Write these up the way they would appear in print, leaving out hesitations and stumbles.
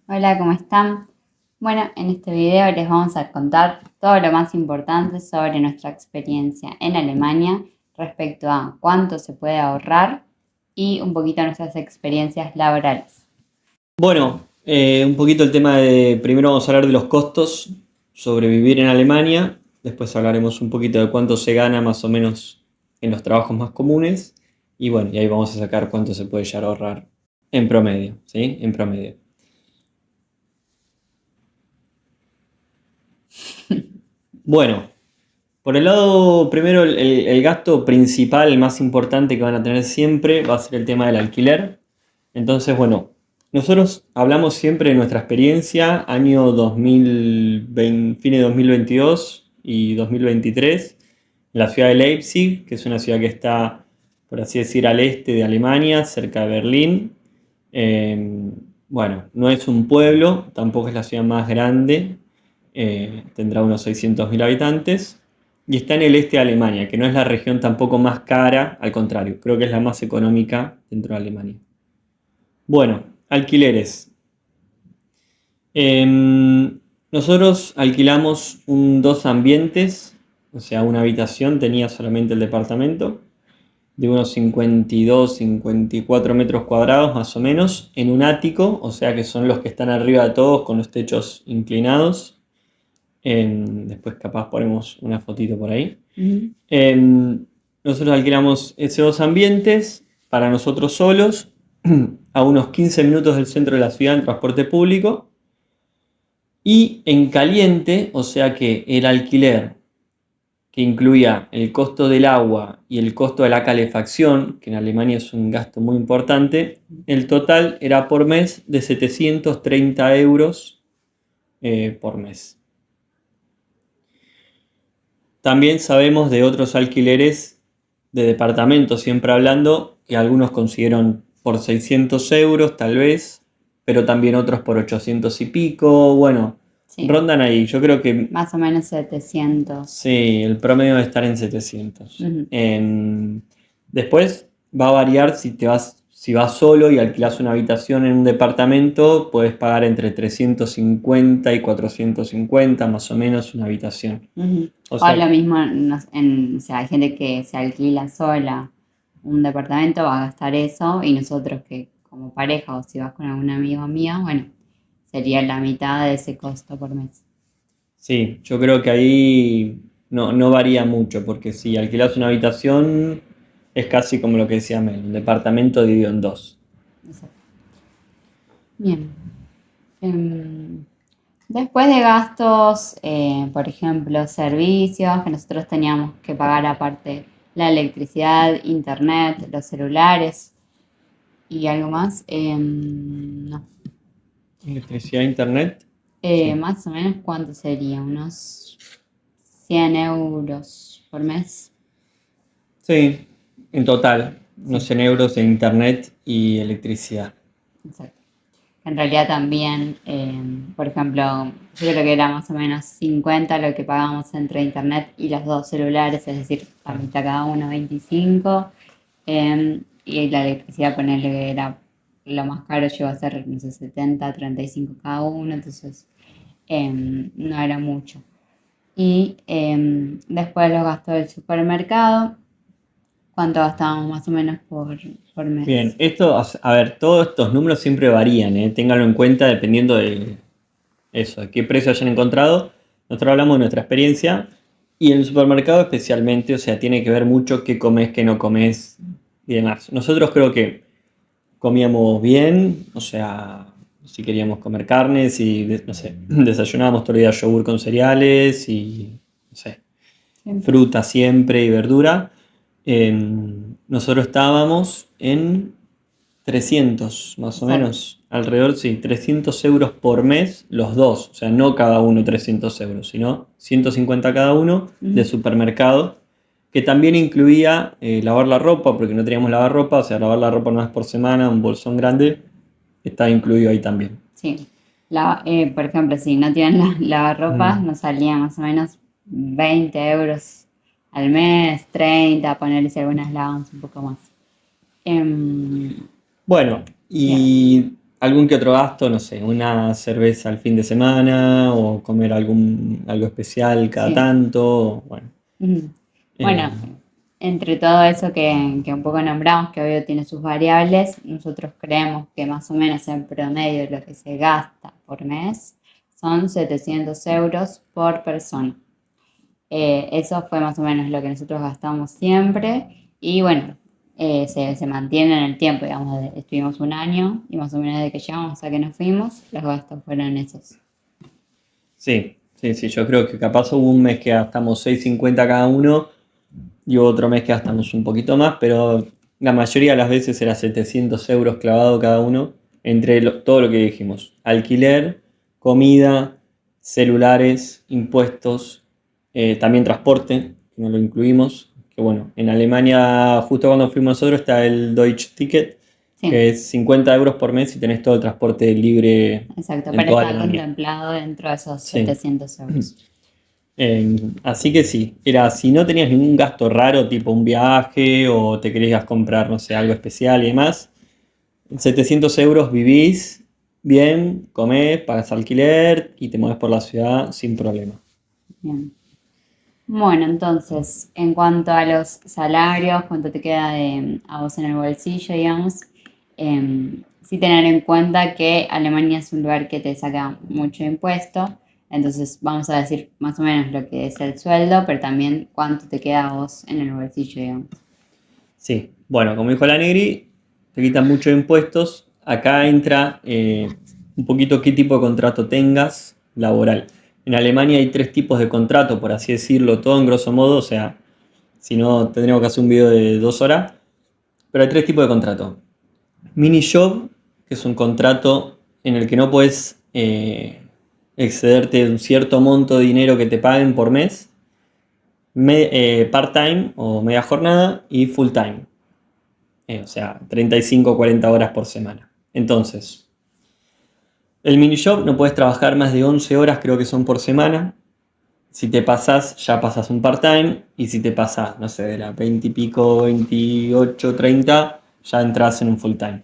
Hola, ¿cómo están? Bueno, en este video les vamos a contar todo lo más importante sobre nuestra experiencia en Alemania respecto a cuánto se puede ahorrar y un poquito nuestras experiencias laborales. Bueno, un poquito el tema de, primero vamos a hablar de los costos sobre vivir en Alemania, después hablaremos un poquito de cuánto se gana más o menos en los trabajos más comunes y bueno, y ahí vamos a sacar cuánto se puede llegar a ahorrar en promedio, ¿sí? En promedio. Bueno, por el lado, primero el gasto principal, el más importante que van a tener siempre va a ser el tema del alquiler. Entonces, bueno, nosotros hablamos siempre de nuestra experiencia, año 2020, fines de 2022 y 2023, en la ciudad de Leipzig, que es una ciudad que está, por así decir, al este de Alemania, cerca de Berlín. Eh, bueno, no es un pueblo, tampoco es la ciudad más grande, tendrá unos 600.000 habitantes. Y está en el este de Alemania, que no es la región tampoco más cara, al contrario, creo que es la más económica dentro de Alemania. Bueno, alquileres. Nosotros alquilamos dos ambientes, o sea, una habitación tenía solamente el departamento, de unos 52, 54 metros cuadrados más o menos, en un ático, o sea que son los que están arriba de todos con los techos inclinados. Después capaz ponemos una fotito por ahí. Em, Nosotros alquilamos esos dos ambientes para nosotros solos, a unos 15 minutos del centro de la ciudad en transporte público. Y en caliente, o sea que el alquiler que incluía el costo del agua y el costo de la calefacción, que en Alemania es un gasto muy importante, el total era por mes de 730 euros por mes. También sabemos de otros alquileres de departamentos, siempre hablando, que algunos consiguieron por 600 euros tal vez, pero también otros por 800 y pico. Bueno, Sí, rondan ahí. Yo creo que más o menos 700. sí, el promedio debe estar en 700. Ujú. Después va a variar si vas solo y alquilas una habitación en un departamento, puedes pagar entre 350 y 450 más o menos una habitación. Ujú. O O sea, lo mismo, o sea, hay gente que se alquila sola un departamento, va a gastar eso, y nosotros que como pareja o si vas con algún amigo mío, bueno, sería la mitad de ese costo por mes. sí, yo creo que ahí no varía mucho, porque si alquilas una habitación es casi como lo que decía Mel, un departamento dividido en dos. Exacto. Bien. Em, Después de gastos, por ejemplo, servicios que nosotros teníamos que pagar aparte, la electricidad, internet, los celulares y algo más, no. Electricidad, internet, sí. Más o menos, ¿cuánto sería? Unos 100 euros por mes. Sí, en total, unos Sí, 100 euros de internet y electricidad. exacto. En realidad también, por ejemplo, yo creo que era más o menos 50 lo que pagábamos entre internet y los dos celulares, es decir, a mitad cada uno 25. Y la electricidad, ponerle que era lo más caro, llegó a ser, no sé, 70, 35 cada uno, entonces no era mucho. Y después los gastos del supermercado, ¿cuánto gastábamos más o menos por Bien, mes? esto, a ver, todos estos números siempre varían, ténganlo en cuenta dependiendo de eso, de qué precio hayan encontrado. Nosotros hablamos de nuestra experiencia y en el supermercado especialmente, o sea, tiene que ver mucho qué comes, qué no comes y demás. Nosotros creo que comíamos bien, o sea, si queríamos comer carne, si, no sé, desayunábamos todo el día yogur con cereales y, no sé, Sí. fruta siempre y verdura. Nosotros estábamos en 300, más o Exacto. menos, alrededor, sí, 300 euros por mes los dos, o sea, no cada uno 300 euros, sino 150 cada uno de Ujú. supermercado, que también incluía lavar la ropa, porque no teníamos lavarropa, o sea, lavar la ropa una vez por semana, un bolsón grande, está incluido ahí también. Sí. Por ejemplo, si no tienen lavarropas, Mm. nos salía más o menos 20 euros al mes, 30, ponerle si algunas lavamos un poco más. Em, Bueno, Bien. y algún que otro gasto, no sé, una cerveza al fin de semana o comer algo especial cada Sí. tanto. Bueno, Ujú. eh, Bueno, entre todo eso que un poco nombramos, que obvio tiene sus variables, nosotros creemos que más o menos en promedio lo que se gasta por mes son 700 euros por persona. Eso fue más o menos lo que nosotros gastamos siempre y bueno, se mantiene en el tiempo, digamos, estuvimos un año y más o menos desde que llegamos hasta que nos fuimos, los gastos fueron esos. sí, sí, sí, yo creo que capaz hubo un mes que gastamos 6,50 cada uno y hubo otro mes que gastamos un poquito más, pero la mayoría de las veces era 700 euros clavado cada uno entre todo lo que dijimos: alquiler, comida, celulares, impuestos, también transporte, que no lo incluimos, que bueno, en Alemania justo cuando fuimos nosotros está el Deutsche Ticket, Sí, que es 50 euros por mes y tenés todo el transporte libre exacto, en pero toda está Alemania. contemplado dentro de esos Sí. 700 euros. Así que sí, era si no tenías ningún gasto raro, tipo un viaje o te querías comprar, no sé, algo especial y demás, en 700 euros vivís bien, comés, pagas alquiler y te mueves por la ciudad sin problema. Bien. Bueno, entonces, en cuanto a los salarios, cuánto te queda a vos en el bolsillo, digamos, sí tener en cuenta que Alemania es un lugar que te saca mucho impuesto, entonces vamos a decir más o menos lo que es el sueldo, pero también cuánto te queda a vos en el bolsillo, digamos. Sí, bueno, como dijo la Negri, te quitan muchos impuestos. Acá entra un poquito qué tipo de contrato tengas laboral. En Alemania hay tres tipos de contrato, por así decirlo, todo en grosso modo, o sea, si no tendríamos que hacer un video de 2 horas, pero hay tres tipos de contrato. Mini job, que es un contrato en el que no puedes excederte de un cierto monto de dinero que te paguen por mes. Part-time o media jornada y full-time. O sea, 35 o 40 horas por semana. Entonces, el mini job no puedes trabajar más de 11 horas, creo que son por semana. Si te pasas, ya pasas un part-time. Y si te pasas, no sé, de las 20 y pico, 28, 30, ya entras en un full-time.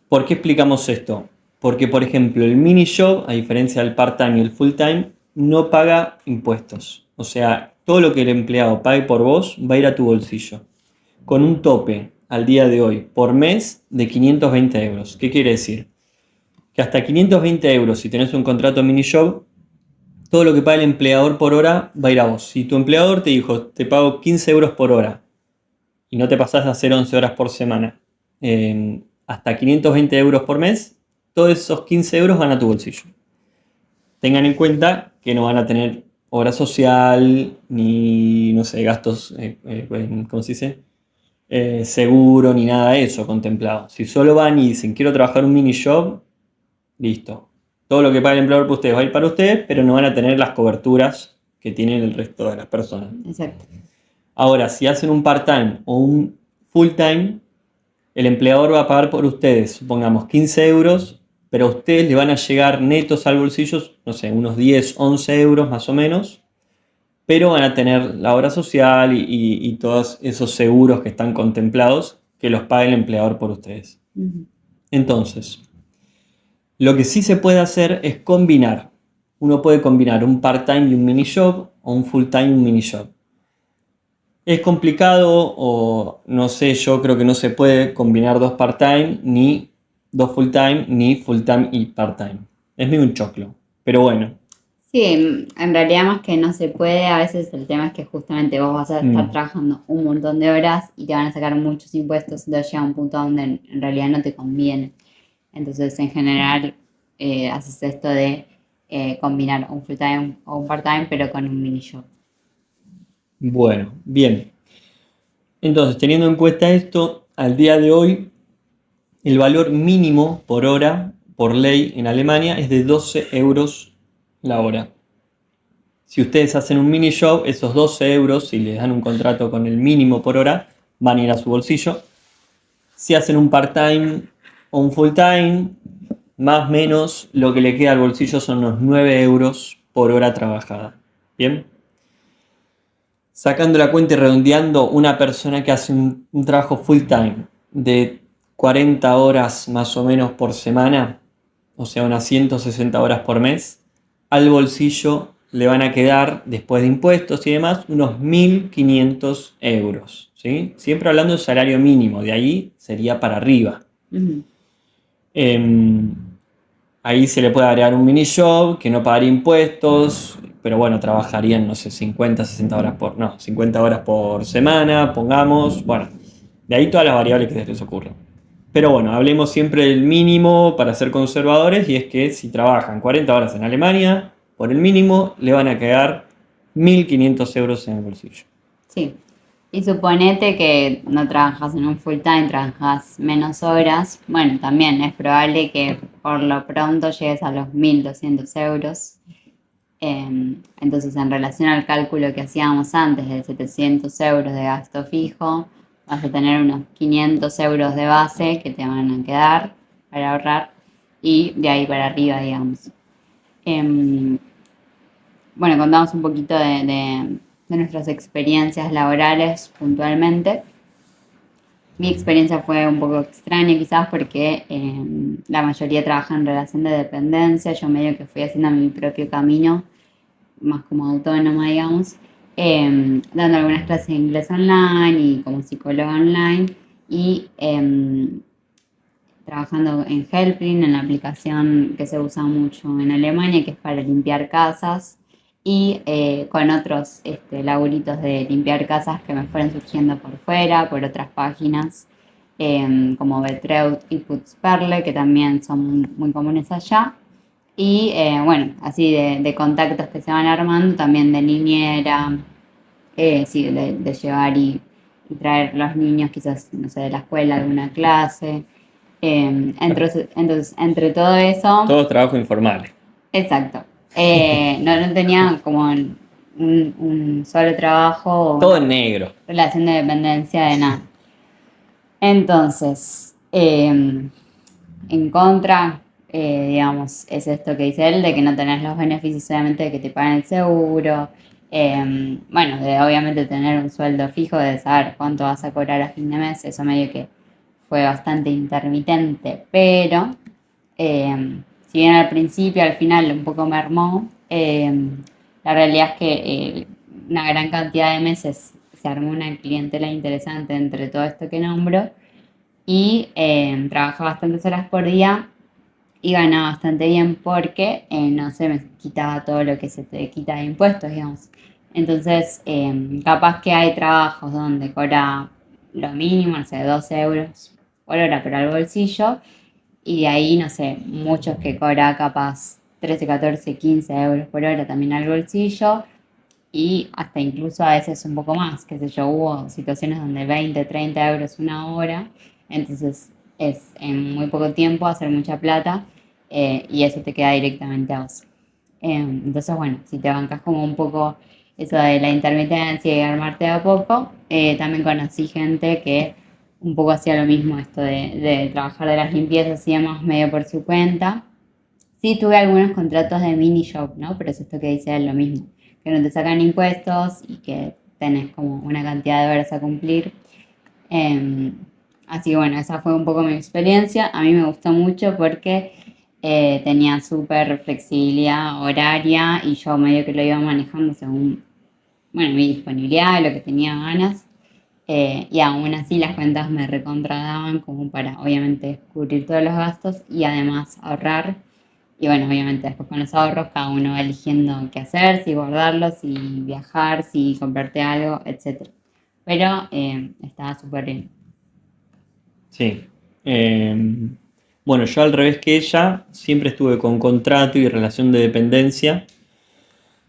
¿Por qué explicamos esto? Porque, por ejemplo, el mini job, a diferencia del part-time y el full-time, no paga impuestos. O sea, todo lo que el empleado pague por vos va a ir a tu bolsillo, con un tope al día de hoy por mes de 520 euros. ¿Qué quiere decir? Que hasta 520 euros, si tenés un contrato mini job, todo lo que paga el empleador por hora va a ir a vos. Si tu empleador te dijo, te pago 15 euros por hora y no te pasás de hacer 11 horas por semana, hasta 520 euros por mes, todos esos 15 euros van a tu bolsillo. Tengan en cuenta que no van a tener obra social, ni, no sé, gastos, ¿cómo se dice? Seguro, ni nada de eso contemplado. Si solo van y dicen, quiero trabajar un mini job, listo. Todo lo que paga el empleador por ustedes va a ir para ustedes, pero no van a tener las coberturas que tienen el resto de las personas. Exacto. Ahora, si hacen un part-time o un full-time, el empleador va a pagar por ustedes, supongamos 15 euros, pero a ustedes le van a llegar netos al bolsillo, no sé, unos 10, 11 euros más o menos, pero van a tener la obra social y todos esos seguros que están contemplados que los paga el empleador por ustedes. Ujú. Entonces, lo que sí se puede hacer es combinar. Uno puede combinar un part-time y un mini job o un full-time y un mini job. Es complicado o no sé, yo creo que no se puede combinar dos part-time, ni dos full-time, ni full-time y part-time. Es medio un choclo. Pero bueno. Sí, en realidad más que no se puede, a veces el tema es que justamente vos vas a estar mm, trabajando un montón de horas y te van a sacar muchos impuestos, entonces llega un punto donde en realidad no te conviene. Entonces, en general, haces esto de combinar un full time o un part time, pero con un mini job. bueno, bien. Entonces, teniendo en cuenta esto, al día de hoy, el valor mínimo por hora, por ley en Alemania, es de 12 euros la hora. Si ustedes hacen un mini job, esos 12 euros, si les dan un contrato con el mínimo por hora, van a ir a su bolsillo. Si hacen un part-time o un full-time, más o menos lo que le queda al bolsillo son unos 9 euros por hora trabajada. ¿Bien? Sacando la cuenta y redondeando, una persona que hace un trabajo full-time de 40 horas más o menos por semana, o sea, unas 160 horas por mes, al bolsillo le van a quedar, después de impuestos y demás, unos 1.500 euros, ¿sí? Siempre hablando de salario mínimo, de ahí sería para arriba. Ujú. Ahí se le puede agregar un mini job que no pagaría impuestos, pero bueno, trabajarían, no sé, 50 horas por semana, pongamos, bueno, de ahí todas las variables que se les ocurran. Pero bueno, hablemos siempre del mínimo para ser conservadores, y es que si trabajan 40 horas en Alemania, por el mínimo le van a quedar 1.500 euros en el bolsillo. Sí. Y suponete que no trabajas en un full time, trabajas menos horas. Bueno, también es probable que por lo pronto llegues a los 1.200 euros. Entonces, en relación al cálculo que hacíamos antes de 700 euros de gasto fijo, vas a tener unos 500 euros de base que te van a quedar para ahorrar y de ahí para arriba, digamos. Em, bueno, contamos un poquito de nuestras experiencias laborales puntualmente. Mi experiencia fue un poco extraña quizás porque la mayoría trabaja en relación de dependencia. Yo medio que fui haciendo mi propio camino, más como autónoma, digamos, dando algunas clases de inglés online y como psicóloga online y trabajando en Helpling, en la aplicación que se usa mucho en Alemania, que es para limpiar casas, y con otros laburitos de limpiar casas que me fueron surgiendo por fuera, por otras páginas, como Betreut y Putzperle, que también son muy comunes allá. Y bueno, así de contactos que se van armando, también de niñera, sí, de llevar y traer los niños quizás, no sé, de la escuela, alguna clase. Entonces, entre todo eso, Todos trabajos informales. exacto. No tenía como un solo trabajo o Todo una en negro. relación de dependencia de nada. Entonces, en contra, digamos, es esto que dice él, de que no tenés los beneficios solamente de que te paguen el seguro, bueno, de obviamente tener un sueldo fijo, de saber cuánto vas a cobrar a fin de mes, eso medio que fue bastante intermitente, pero si bien al principio, al final un poco mermó, la realidad es que una gran cantidad de meses se armó una clientela interesante entre todo esto que nombro y trabajaba bastantes horas por día y ganaba bastante bien porque no se me quitaba todo lo que se te quita de impuestos, digamos. Entonces, capaz que hay trabajos donde cobra lo mínimo, no sé, 12 euros por hora, pero al bolsillo, y de ahí, no sé, muchos que cobra capaz 13, 14, 15 euros por hora también al bolsillo, y hasta incluso a veces un poco más, qué sé yo, hubo situaciones donde 20, 30 euros una hora, entonces es en muy poco tiempo hacer mucha plata y eso te queda directamente a vos. Entonces, bueno, si te bancas como un poco eso de la intermitencia y armarte de a poco, también conocí gente que un poco hacía lo mismo, esto de trabajar de las limpiezas y demás medio por su cuenta. Sí, tuve algunos contratos de mini job, ¿no? Pero es esto que dice él, lo mismo, que no te sacan impuestos y que tenés como una cantidad de horas a cumplir. Eh, Así que bueno, esa fue un poco mi experiencia. A mí me gustó mucho porque tenía súper flexibilidad horaria y yo medio que lo iba manejando según, bueno, mi disponibilidad, lo que tenía ganas. Y aún así las cuentas me recontradaban como para obviamente cubrir todos los gastos y además ahorrar. Y bueno, obviamente después con los ahorros cada uno va eligiendo qué hacer, si guardarlos, si viajar, si comprarte algo, etcétera. Pero estaba súper bien. Sí. Bueno, yo al revés que ella, siempre estuve con contrato y relación de dependencia.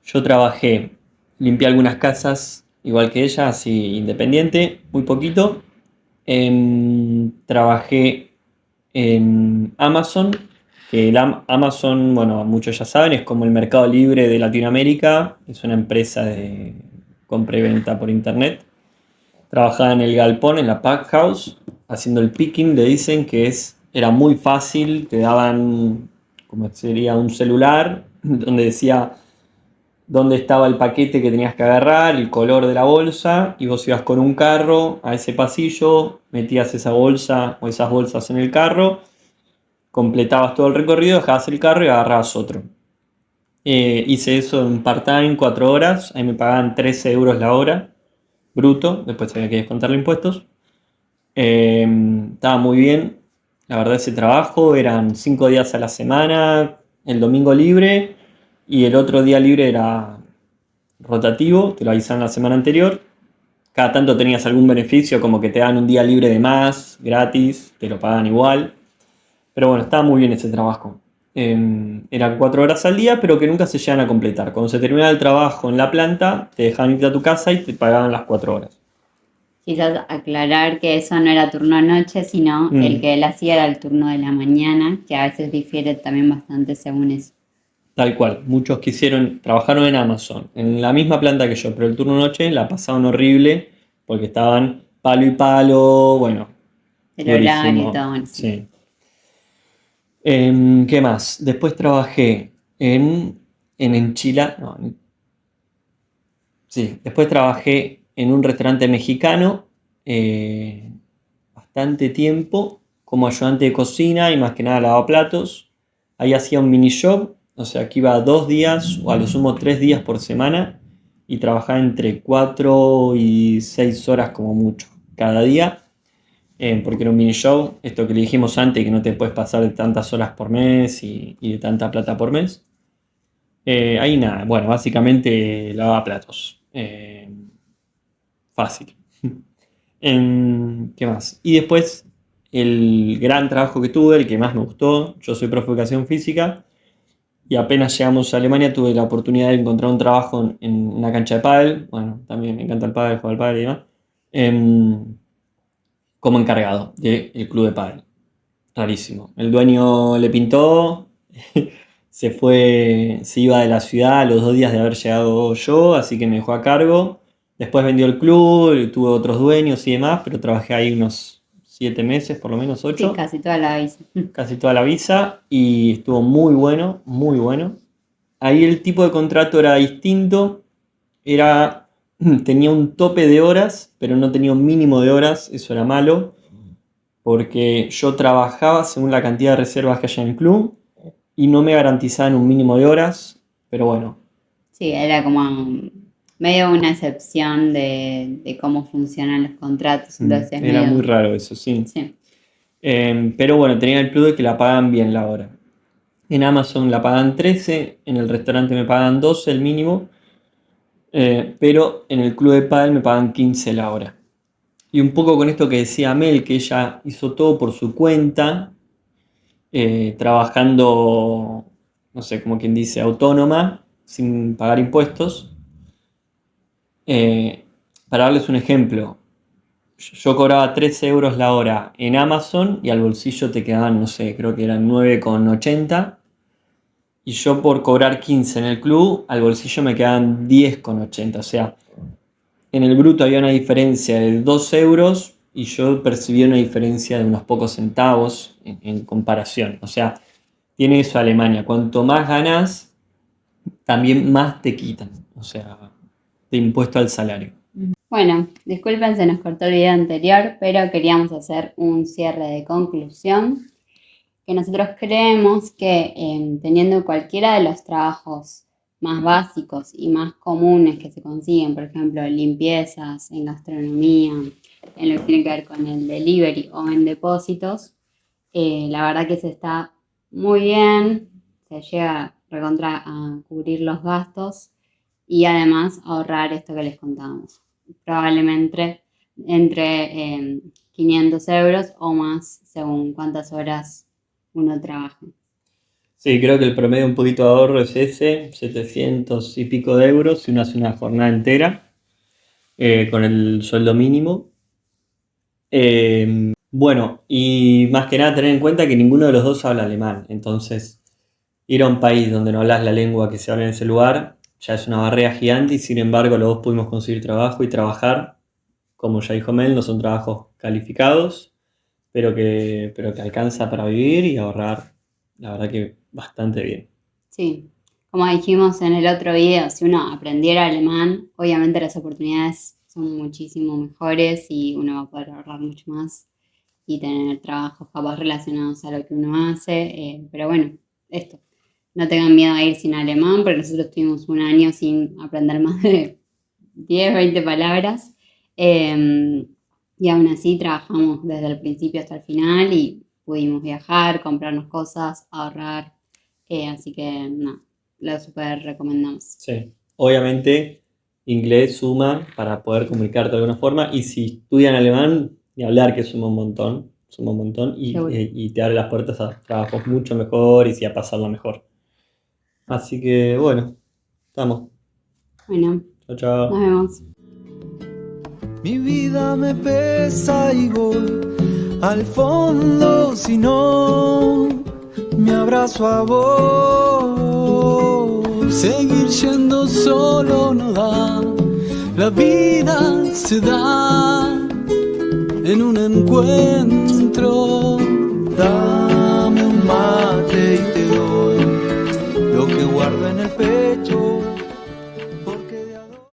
Yo trabajé, limpié algunas casas, igual que ella, así independiente, muy poquito. Trabajé en Amazon, que Amazon, bueno, muchos ya saben, es como el Mercado Libre de Latinoamérica, es una empresa de compra y venta por internet. Trabajaba en el galpón, en la pack house, haciendo el picking, le dicen que era muy fácil, te daban, como sería un celular, donde decía dónde estaba el paquete que tenías que agarrar, el color de la bolsa, y vos ibas con un carro a ese pasillo, metías esa bolsa o esas bolsas en el carro, completabas todo el recorrido, dejabas el carro y agarrabas otro. Hice eso en part-time, 4 horas, ahí me pagaban 13 euros la hora, bruto, después había que descontarle impuestos. Estaba muy bien, la verdad ese trabajo, eran 5 días a la semana, el domingo libre y el otro día libre era rotativo, te lo avisaban la semana anterior. Cada tanto tenías algún beneficio, como que te dan un día libre de más, gratis, te lo pagan igual. Pero bueno, estaba muy bien ese trabajo. Eran 4 horas al día, pero que nunca se llegan a completar. Cuando se terminaba el trabajo en la planta, te dejaban irte a tu casa y te pagaban las 4 horas. Quizás aclarar que eso no era turno noche, sino el que él hacía era el turno de la mañana, que a veces difiere también bastante según eso. Tal cual, muchos trabajaron en Amazon, en la misma planta que yo, pero el turno noche la pasaban horrible porque estaban palo y palo, bueno, El horario y durísimo. todo, bueno, sí. Sí. ¿Qué más? Después trabajé en Enchila. No, sí, después trabajé en un restaurante mexicano bastante tiempo como ayudante de cocina y más que nada lavaba platos. Ahí hacía un mini job, o sea que iba 2 días o a lo sumo 3 días por semana y trabajaba entre 4 y 6 horas como mucho cada día. Porque era un mini show, esto que le dijimos antes, que no te puedes pasar de tantas horas por mes y de tanta plata por mes. Ahí nada, bueno, básicamente lavaba platos. Fácil. ¿Qué más? Y después, el gran trabajo que tuve, el que más me gustó, yo soy profe de educación física, y apenas llegamos a Alemania tuve la oportunidad de encontrar un trabajo en una cancha de pádel, bueno, también me encanta el pádel, jugar al pádel y demás, como encargado del club de pádel. Rarísimo. El dueño le pintó, se iba de la ciudad a los 2 días de haber llegado yo, así que me dejó a cargo. Después vendió el club, tuve otros dueños y demás, pero trabajé ahí unos 7 meses, por lo menos Sí, 8, casi toda la visa. casi toda la visa, y estuvo muy bueno, muy bueno. Ahí el tipo de contrato era distinto, era, tenía un tope de horas, pero no tenía un mínimo de horas, eso era malo porque yo trabajaba según la cantidad de reservas que haya en el club y no me garantizaban un mínimo de horas, pero bueno. Sí, era como medio una excepción de cómo funcionan los contratos, entonces Era muy medio, raro eso, sí. sí. Pero bueno, tenía el plus de que la pagan bien la hora. En Amazon la pagan 13, en el restaurante me pagan 12 el mínimo, pero en el club de pádel me pagan 15 la hora. Y un poco con esto que decía Mel, que ella hizo todo por su cuenta, trabajando, no sé, como quien dice, autónoma, sin pagar impuestos. Eh, para darles un ejemplo, yo cobraba 13 euros la hora en Amazon y al bolsillo te quedaban, no sé, creo que eran 9,80. Y yo por cobrar 15 en el club, al bolsillo me quedaban 10,80. O sea, en el bruto había una diferencia de 2 euros y yo percibí una diferencia de unos pocos centavos en comparación. O sea, tiene eso Alemania. Cuanto más ganas, también más te quitan. O sea, de impuesto al salario. Bueno, disculpen, se nos cortó el video anterior, pero queríamos hacer un cierre de conclusión, que nosotros creemos que teniendo cualquiera de los trabajos más básicos y más comunes que se consiguen, por ejemplo, limpiezas, en gastronomía, en lo que tiene que ver con el delivery o en depósitos, la verdad que se está muy bien, se llega recontra a cubrir los gastos y además ahorrar esto que les contábamos. Probablemente entre 500 euros o más según cuántas horas uno trabaja. Sí, creo que el promedio un poquito de ahorro es ese, 700 y pico de euros si uno hace una jornada entera con el sueldo mínimo. Bueno, y más que nada tener en cuenta que ninguno de los dos habla alemán, entonces ir a un país donde no hablas la lengua que se habla en ese lugar ya es una barrera gigante y sin embargo los dos pudimos conseguir trabajo y trabajar, como ya dijo Mel, no son trabajos calificados, pero que alcanza para vivir y ahorrar, la verdad que bastante bien. Sí, como dijimos en el otro video, si uno aprendiera alemán, obviamente las oportunidades son muchísimo mejores y uno va a poder ahorrar mucho más y tener trabajos capaz relacionados a lo que uno hace. Pero bueno, esto, no tengan miedo a ir sin alemán, porque nosotros tuvimos un año sin aprender más de 10, 20 palabras. Y aún así trabajamos desde el principio hasta el final y pudimos viajar, comprarnos cosas, ahorrar. Así que no, lo súper recomendamos. Sí. Obviamente, inglés suma para poder comunicarte de alguna forma. Y si estudian alemán, ni hablar que suma un montón Seguro. y te abre las puertas a trabajos mucho mejor y sí, a pasarla mejor. Así que bueno, estamos. Bueno, Chao, chao. nos vemos. Mi vida me pesa y voy al fondo, si no me abrazo a vos. Seguir yendo solo no da, la vida se da en un encuentro. Dame un mate y te doy lo que guardo en el pecho.